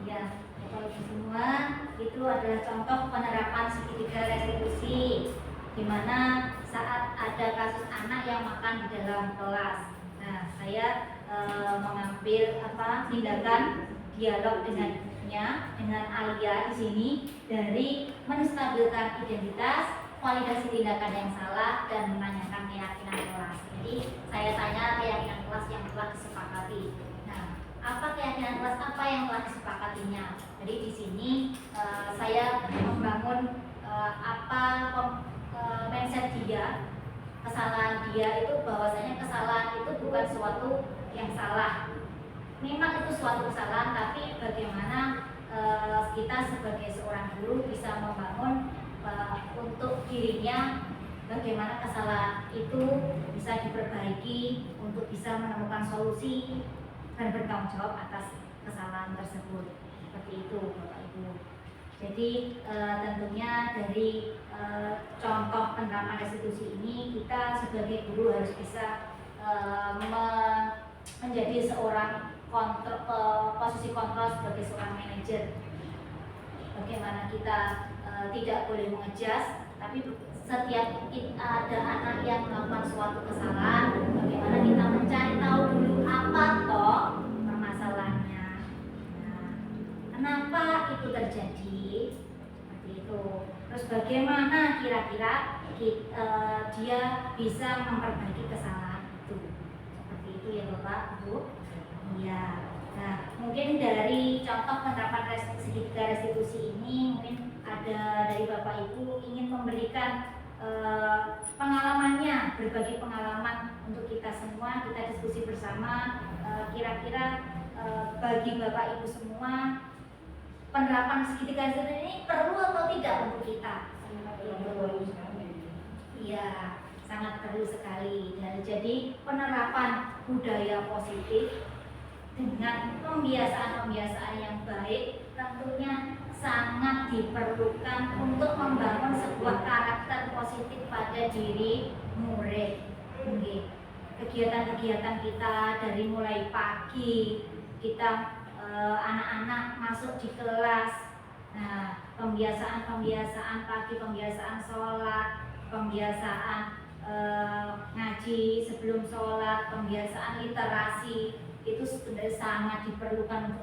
Ya, Bapak Ibu semua, itu adalah contoh penerapan segitiga restitusi, di mana saat ada kasus anak yang makan di dalam kelas. Nah, saya mengambil tindakan dialog dengan Alia di sini dari menstabilkan identitas validasi tindakan yang salah dan menanyakan keyakinan kelas. Jadi saya tanya keyakinan kelas yang telah disepakati. Nah, apa keyakinan kelas, apa yang telah disepakatinya? Jadi di sini saya membangun mindset dia, kesalahan dia itu bahwasanya kesalahan itu bukan suatu yang salah. Memang itu suatu kesalahan, tapi bagaimana kita sebagai seorang guru bisa membangun untuk dirinya bagaimana kesalahan itu bisa diperbaiki untuk bisa menemukan solusi dan bertanggung jawab atas kesalahan tersebut. Seperti itu Bapak Ibu. Jadi tentunya dari contoh penerapan restitusi ini kita sebagai guru harus bisa menjadi seorang posisi kontrol sebagai seorang manajer. Bagaimana kita tidak boleh mengejas, tapi setiap ada anak yang melakukan suatu kesalahan, bagaimana kita mencari tahu dulu apa toh permasalahannya. Nah, kenapa itu terjadi? Seperti itu. Terus bagaimana kira-kira dia bisa memperbaiki kesalahan itu? Seperti itu ya Bapak, Ibu. Iya. Nah, mungkin dari contoh penerapan restitusi ini mungkin ada dari Bapak Ibu ingin memberikan pengalamannya, berbagi pengalaman untuk kita semua, kita diskusi bersama. Kira-kira bagi Bapak Ibu semua penerapan segitiga ini perlu atau tidak untuk kita? Iya, sangat perlu sekali. Jadi penerapan budaya positif dengan pembiasaan-pembiasaan yang baik tentunya sangat diperlukan untuk membangun sebuah karakter positif pada diri murid. Kegiatan-kegiatan kita dari mulai pagi kita anak-anak masuk di kelas. Nah, pembiasaan pagi, pembiasaan sholat, pembiasaan ngaji sebelum sholat, pembiasaan literasi itu sebenarnya sangat diperlukan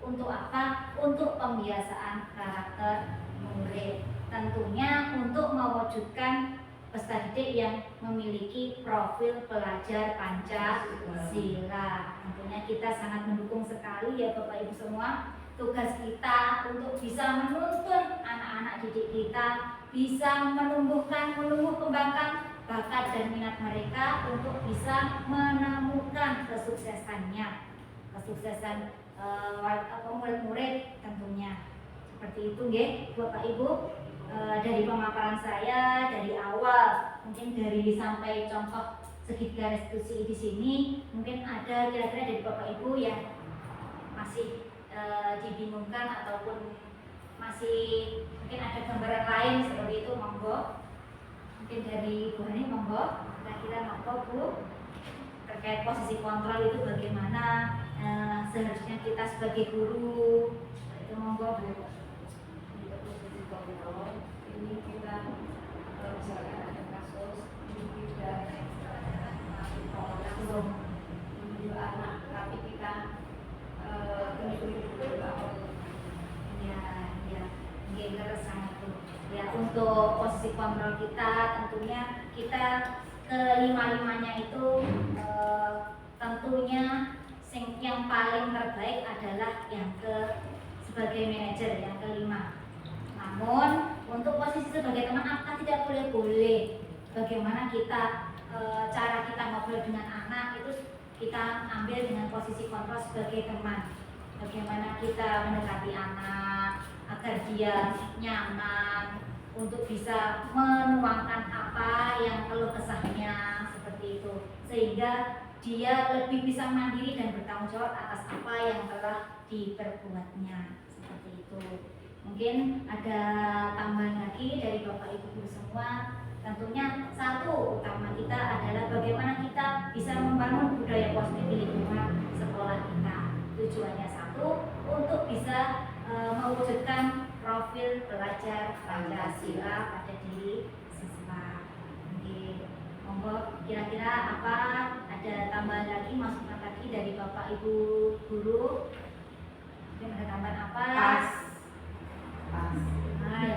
untuk apa? Untuk pembiasaan karakter murid. Tentunya untuk mewujudkan peserta didik yang memiliki profil pelajar Pancasila. Tentunya kita sangat mendukung sekali ya Bapak Ibu semua. Tugas kita untuk bisa menuntun anak-anak didik kita, bisa menumbuh kembangkan bakat dan minat mereka untuk bisa menemukan kesuksesan murid-murid tentunya. Seperti itu nggih Bapak Ibu. Dari pemaparan saya dari awal, mungkin dari sampai contoh segitiga restitusi di sini, mungkin ada kira-kira dari Bapak Ibu yang masih dibingungkan ataupun masih mungkin ada gambaran lain seperti itu, monggo. Mungkin dari Bu Hani, monggo. Kira-kira monggo Bu, terkait posisi kontrol itu bagaimana seharusnya kita sebagai guru, itu monggo Bu. Untuk posisi kontrol ini kita misalkan ada kasus tidak langsung menuju anak, tapi kita Ya, untuk posisi kontrol kita tentunya kita kelima-limanya itu tentunya yang paling terbaik adalah yang sebagai manajer yang kelima. Namun untuk posisi sebagai teman apa tidak boleh. Bagaimana kita cara kita ngobrol dengan anak itu kita ambil dengan posisi kontrol sebagai teman. Bagaimana kita mendekati anak agar dia nyaman untuk bisa menuangkan apa yang keluh kesahnya seperti itu, sehingga dia lebih bisa mandiri dan bertanggung jawab atas apa yang telah diperbuatnya seperti itu. Mungkin ada tambahan lagi dari Bapak Ibu guru semua. Tentunya satu utama kita adalah bagaimana kita bisa membangun budaya positif di lingkungan sekolah kita. Tujuannya satu, untuk bisa mewujudkan profil pelajar Pancasila pada diri siswa. Oke, monggo kira-kira apa ada tambahan lagi, masukan lagi dari Bapak Ibu guru? Mungkin ada tambahan apa? Pas.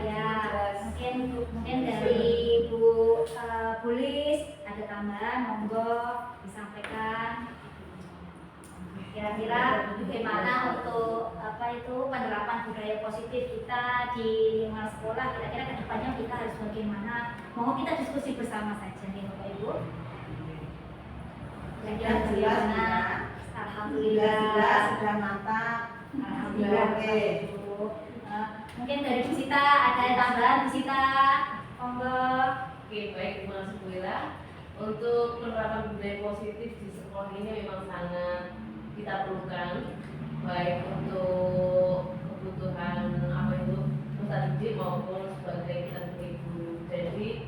Ya, mungkin dari Kira-kira bagaimana untuk penerapan budaya positif kita di lingkungan sekolah? Kira-kira kedepannya kita harus bagaimana? Mau kita diskusi bersama saja nih Bapak Ibu. Kira-kira bagaimana? Alhamdulillah. Jelas sudah mantap. Alhamdulillah. Oke. Ibu. Mungkin dari Bu Sita ada tambahan, Bu Sita? Monggo. Oke, baik, terima kasih Bu Ira. Untuk penerapan budaya positif di sekolah ini memang sangat kita perlukan, baik untuk kebutuhan peserta didik maupun sebagai kita sebagai guru. Jadi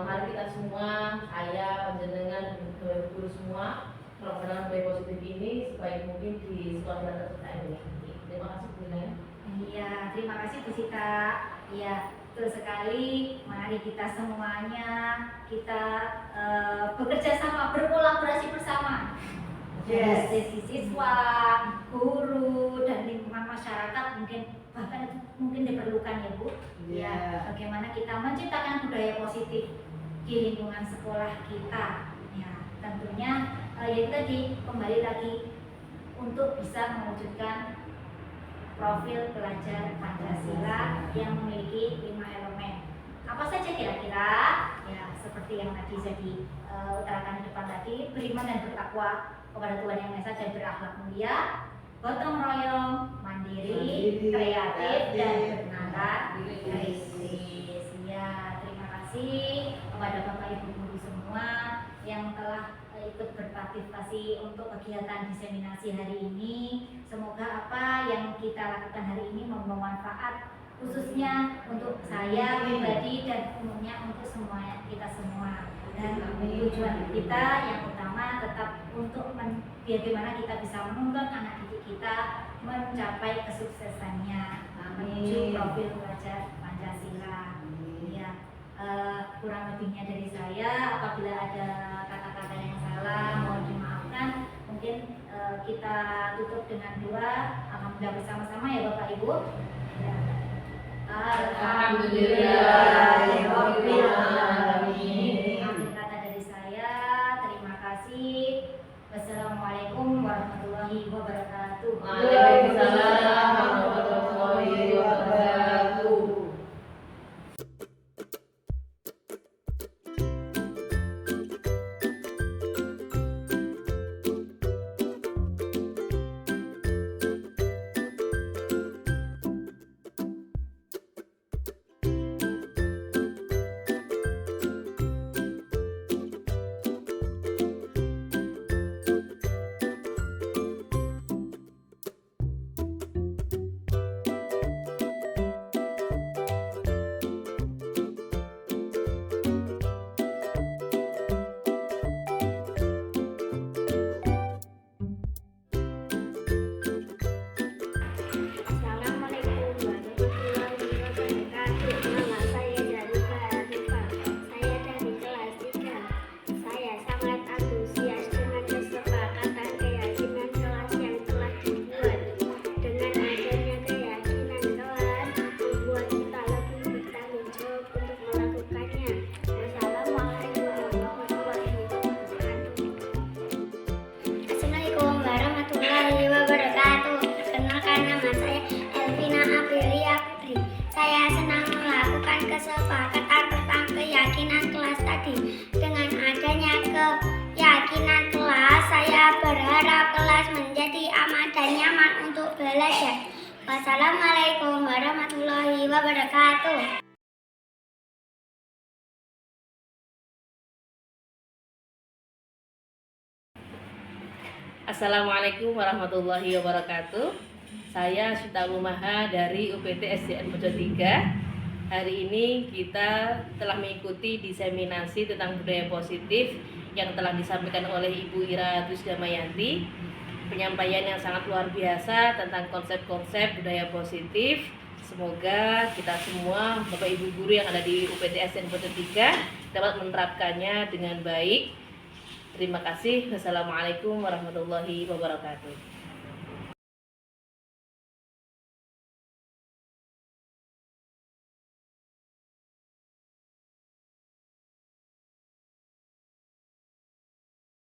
mari kita semua, saya, panjenengan, guru semua, melakukan budaya positif ini sebaik mungkin di sekolah kita ini. Terima kasih Bu Ira. Iya, terima kasih Bu Sita. Iya, betul sekali. Mari kita semuanya bekerja sama, berkolaborasi bersama. Yes. Dari siswa, guru, dan lingkungan masyarakat bahkan mungkin diperlukan ya Bu. Iya. Ya, bagaimana kita menciptakan budaya positif di lingkungan sekolah kita. Ya, tentunya itu tadi kembali lagi untuk bisa mewujudkan profil pelajar Pancasila yang memiliki 5 elemen. Apa saja kira-kira? Ya, seperti yang tadi saya utarakan di depan tadi, beriman dan bertakwa kepada Tuhan Yang Maha Esa dan berakhlak mulia, gotong royong, mandiri, kreatif, dan bernada kritis. Ya, terima kasih kepada Bapak Ibu guru semua yang telah ikut berpartisipasi untuk kegiatan diseminasi hari ini. Semoga apa yang kita lakukan hari ini membawa manfaat khususnya untuk saya pribadi dan umumnya untuk kita semua. Dan tujuan kita yang utama tetap untuk bagaimana kita bisa menuntun anak didik kita mencapai kesuksesannya menuju profil pelajar Pancasila. Ya, kurang lebihnya dari saya. Apabila ada kata-kata yang salah mohon dimaafkan. Mungkin kita tutup dengan doa. Alhamdulillah bersama-sama ya Bapak Ibu. Ya. Alhamdulillahirabbil alamin. Akhir kata dari saya, terima kasih. Wassalamualaikum warahmatullahi wabarakatuh. Waalaikumsalam warahmatullahi wabarakatuh. Kesepakatan tentang keyakinan kelas tadi. Dengan adanya keyakinan kelas, saya berharap kelas menjadi aman dan nyaman untuk belajar. Wassalamualaikum warahmatullahi wabarakatuh. Assalamualaikum warahmatullahi wabarakatuh. Saya Sita Lumaha dari UPT SDN Pojok 3. Hari ini kita telah mengikuti diseminasi tentang budaya positif yang telah disampaikan oleh Ibu Ira Damayanti. Penyampaian yang sangat luar biasa tentang konsep-konsep budaya positif. Semoga kita semua, Bapak Ibu guru yang ada di UPT SDN Pojok 3 dapat menerapkannya dengan baik. Terima kasih. Wassalamualaikum warahmatullahi wabarakatuh.